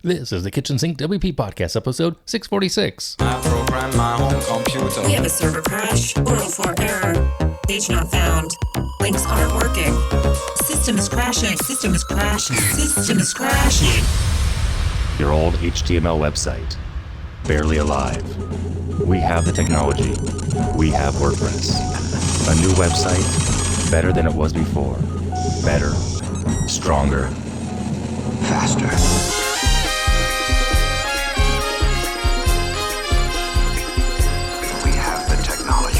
This is the Kitchen Sink WP Podcast, episode 646. I program my home computer. We have a server crash, 404 error, page not found, links aren't working, system is crashing, system is crashing, system is crashing. Your old HTML website, barely alive. We have the technology. We have WordPress. A new website, better than it was before. Better, stronger, faster. We have the technology.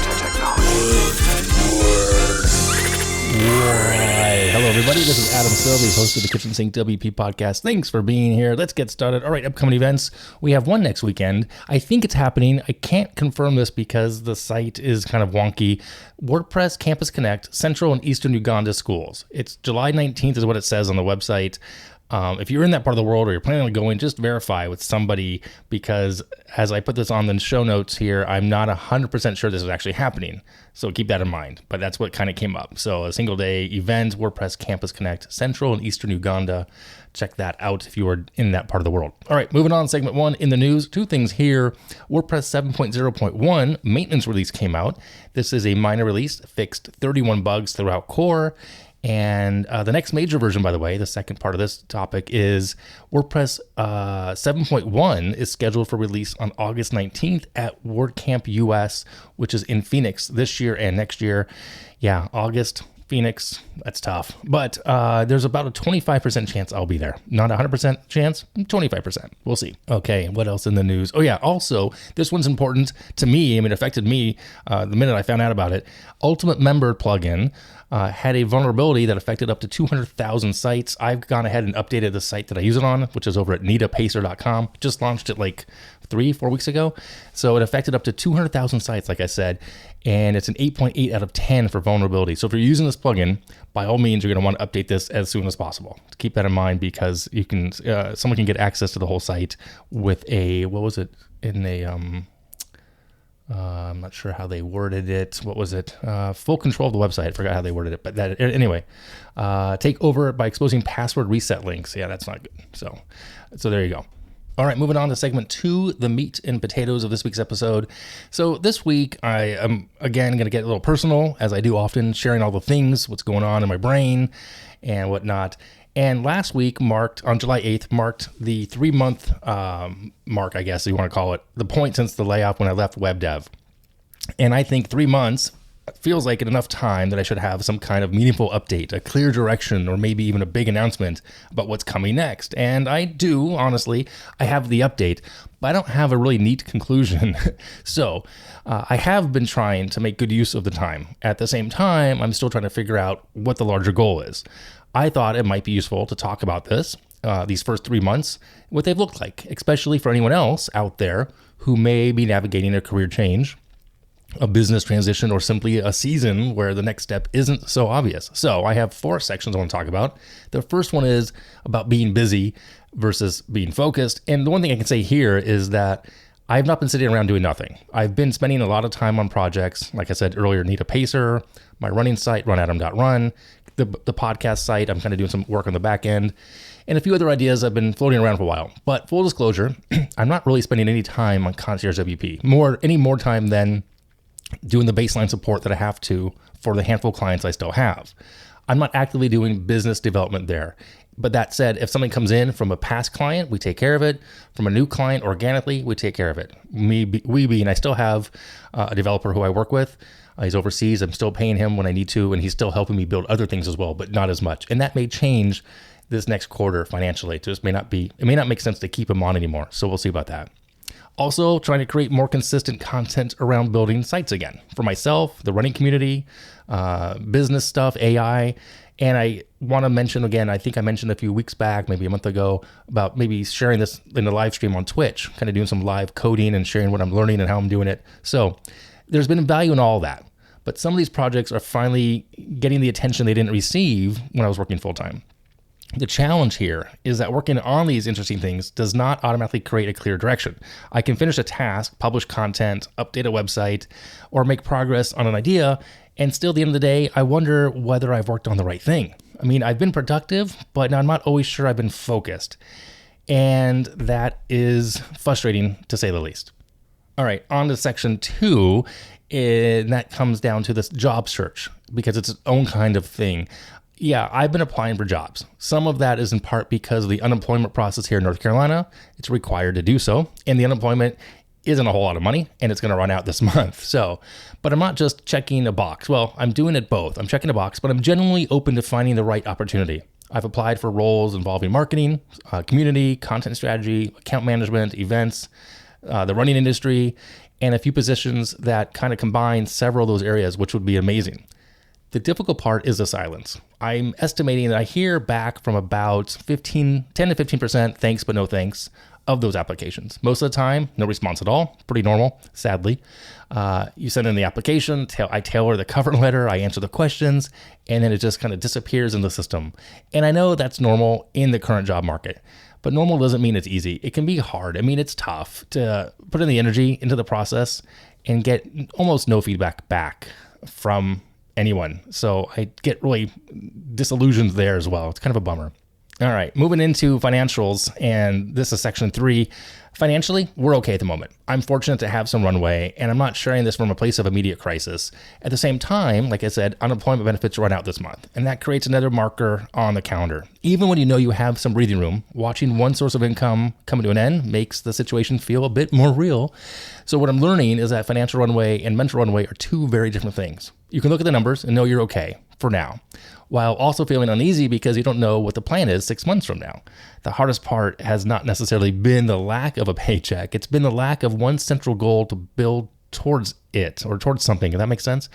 The technology. Right. Hello, everybody. This is Adam Silvey, host of the Kitchen Sink WP Podcast. Thanks for being here. Let's get started. All right, upcoming events. We have one next weekend. I think it's happening. I can't confirm this because the site is kind of wonky. WordPress Campus Connect, Central and Eastern Uganda schools. It's July 19th is what it says on the website. If you're in that part of the world or you're planning on going, just verify with somebody, because as I put this on the show notes here, I'm not 100% sure this is actually happening. So keep that in mind. But that's what kind of came up. So a single day event, WordPress Campus Connect, Central and Eastern Uganda. Check that out if you are in that part of the world. All right, moving on. Segment one in the news. Two things here. WordPress 7.0.1 maintenance release came out. This is a minor release, fixed 31 bugs throughout core. And the next major version, by the way, the second part of this topic is WordPress 7.1 is scheduled for release on August 19th at WordCamp US, which is in Phoenix this year and next year. Yeah, August, Phoenix, that's tough. But there's about a 25% chance I'll be there. Not 100% chance, 25%. We'll see. Okay, what else in the news? Oh yeah, also, this one's important to me. I mean, it affected me the minute I found out about it. Ultimate Member plugin had a vulnerability that affected up to 200,000 sites. I've gone ahead and updated the site that I use it on, which is over at nitapacer.com. Just launched it like 3-4 weeks ago. So it affected up to 200,000 sites, like I said, and it's an 8.8 out of 10 for vulnerability. So if you're using this plugin, by all means, you're going to want to update this as soon as possible. Keep that in mind, because you can someone can get access to the whole site with a, what was it, in a I'm not sure how they worded it. What was it? Full control of the website. I forgot how they worded it. But that anyway, take over by exposing password reset links. Yeah, that's not good. So there you go. All right, moving on to segment 2, the meat and potatoes of this week's episode. So this week, I am, again, going to get a little personal, as I do often, sharing all the things, what's going on in my brain and whatnot. And last week on July 8th, marked the 3-month mark, I guess you want to call it, the point since the layoff when I left web dev. And I think 3 months feels like enough time that I should have some kind of meaningful update, a clear direction, or maybe even a big announcement about what's coming next. And I do, honestly, I have the update, but I don't have a really neat conclusion. So I have been trying to make good use of the time. At the same time, I'm still trying to figure out what the larger goal is. I thought it might be useful to talk about this, these first 3 months, what they've looked like, especially for anyone else out there who may be navigating a career change, a business transition, or simply a season where the next step isn't so obvious. So I have 4 sections I want to talk about. The first one is about being busy versus being focused. And the one thing I can say here is that I've not been sitting around doing nothing. I've been spending a lot of time on projects. Like I said earlier, Nita Pacer, my running site, runadam.run, the podcast site. I'm kind of doing some work on the back end, and a few other ideas I've been floating around for a while. But full disclosure, I'm not really spending any time on Concierge WP, any more time than doing the baseline support that I have to for the handful of clients I still have. I'm not actively doing business development there. But that said, if something comes in from a past client, we take care of it. From a new client, organically, we take care of it. And I still have a developer who I work with. He's overseas. I'm still paying him when I need to, and he's still helping me build other things as well, but not as much. And that may change this next quarter financially. It may not make sense to keep him on anymore. So we'll see about that. Also, trying to create more consistent content around building sites again for myself, the running community, business stuff, AI. And I want to mention again, I think I mentioned a few weeks back, maybe a month ago, about maybe sharing this in a live stream on Twitch, kind of doing some live coding and sharing what I'm learning and how I'm doing it. So there's been value in all that. But some of these projects are finally getting the attention they didn't receive when I was working full time. The challenge here is that working on these interesting things does not automatically create a clear direction. I can finish a task, publish content, update a website, or make progress on an idea, and still at the end of the day, I wonder whether I've worked on the right thing. I mean, I've been productive, but I'm not always sure I've been focused. And that is frustrating to say the least. All right, on to section 2, and that comes down to this job search because it's its own kind of thing. Yeah, I've been applying for jobs. Some of that is in part because of the unemployment process here in North Carolina. It's required to do so. And the unemployment isn't a whole lot of money, and it's going to run out this month. So, but I'm not just checking a box. Well, I'm doing it both. I'm checking a box, but I'm genuinely open to finding the right opportunity. I've applied for roles involving marketing, community, content strategy, account management, events, the running industry, and a few positions that kind of combine several of those areas, which would be amazing. The difficult part is the silence. I'm estimating that I hear back from about 10 to 15% thanks but no thanks of those applications. Most of the time, no response at all. Pretty normal, sadly. You send in the application, I tailor the cover letter, I answer the questions, and then it just kind of disappears in the system. And I know that's normal in the current job market, but normal doesn't mean it's easy. It can be hard. I mean, it's tough to put in the energy into the process and get almost no feedback back from anyone. So I get really disillusioned there as well. It's kind of a bummer. All right, moving into financials, and this is section 3. Financially, we're okay at the moment. I'm fortunate to have some runway, and I'm not sharing this from a place of immediate crisis. At the same time, like I said, unemployment benefits run out this month, and that creates another marker on the calendar. Even when you know you have some breathing room, watching one source of income come to an end makes the situation feel a bit more real. So what I'm learning is that financial runway and mental runway are two very different things. You can look at the numbers and know you're okay for now, while also feeling uneasy because you don't know what the plan is 6 months from now. The hardest part has not necessarily been the lack of a paycheck. It's been the lack of one central goal to build towards it or towards something. If that makes sense.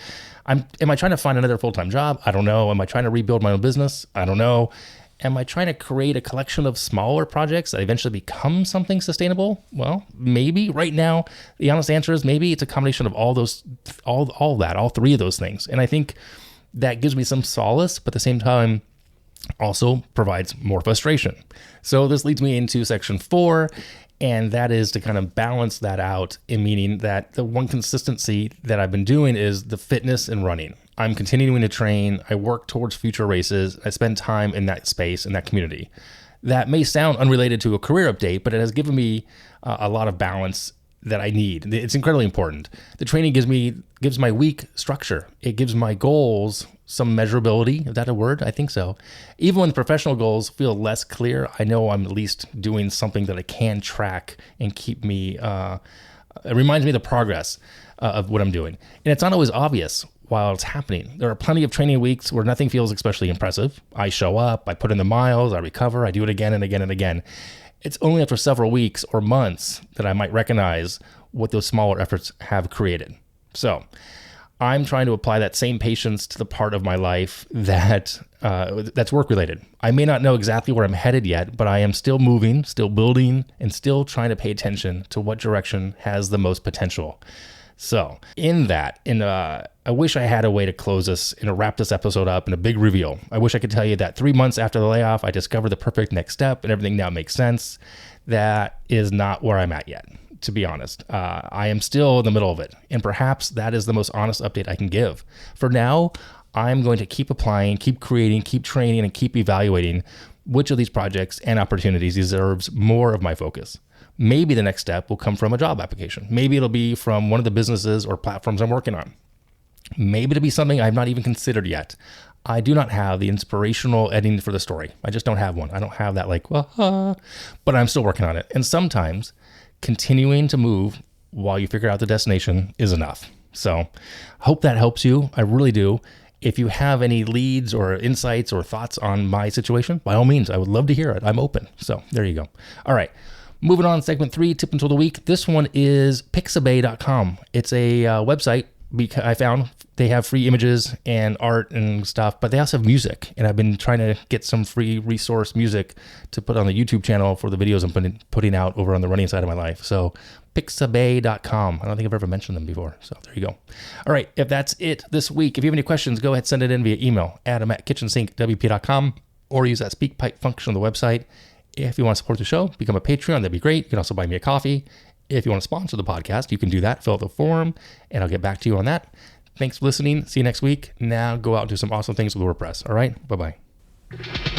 Am I trying to find another full-time job? I don't know. Am I trying to rebuild my own business? I don't know. Am I trying to create a collection of smaller projects that eventually become something sustainable? Well, maybe. Right now, the honest answer is maybe it's a combination of all three of those things. And I think that gives me some solace, but at the same time also provides more frustration. So this leads me into section 4, and that is to kind of balance that out, in meaning that the one consistency that I've been doing is the fitness and running. I'm continuing to train. I work towards future races. I spend time in that space, in that community. That may sound unrelated to a career update, but it has given me a lot of balance that I need. It's incredibly important. The training gives my week structure. It gives my goals some measurability. Is that a word? I think so. Even when the professional goals feel less clear, I know I'm at least doing something that I can track and keep me, it reminds me of the progress of what I'm doing. And it's not always obvious while it's happening. There are plenty of training weeks where nothing feels especially impressive. I show up, I put in the miles, I recover, I do it again and again and again. It's only after several weeks or months that I might recognize what those smaller efforts have created. So I'm trying to apply that same patience to the part of my life that's work related. I may not know exactly where I'm headed yet, but I am still moving, still building, and still trying to pay attention to what direction has the most potential. So I wish I had a way to close this and to wrap this episode up in a big reveal. I wish I could tell you that 3 months after the layoff, I discovered the perfect next step and everything now makes sense. That is not where I'm at yet, to be honest. I am still in the middle of it, and perhaps that is the most honest update I can give. For now, I'm going to keep applying, keep creating, keep training, and keep evaluating which of these projects and opportunities deserves more of my focus. Maybe the next step will come from a job application. Maybe it'll be from one of the businesses or platforms I'm working on. Maybe it'll be something I've not even considered yet. I do not have the inspirational ending for the story. I just don't have one. I don't have that but I'm still working on it. And sometimes continuing to move while you figure out the destination is enough. So I hope that helps you. I really do. If you have any leads or insights or thoughts on my situation, by all means, I would love to hear it. I'm open. So there you go. All right. Moving on, segment 3, tip and tool of the week. This one is pixabay.com. It's a website I found. They have free images and art and stuff, but they also have music. And I've been trying to get some free resource music to put on the YouTube channel for the videos I'm putting out over on the running side of my life. So pixabay.com. I don't think I've ever mentioned them before. So there you go. All right. If that's it this week, if you have any questions, go ahead, send it in via email, adam@KitchensinkWP.com, or use that speak pipe function on the website. If you want to support the show, become a Patreon. That'd be great. You can also buy me a coffee. If you want to sponsor the podcast, you can do that. Fill out the form, and I'll get back to you on that. Thanks for listening. See you next week. Now go out and do some awesome things with WordPress. All right? Bye-bye. Bye.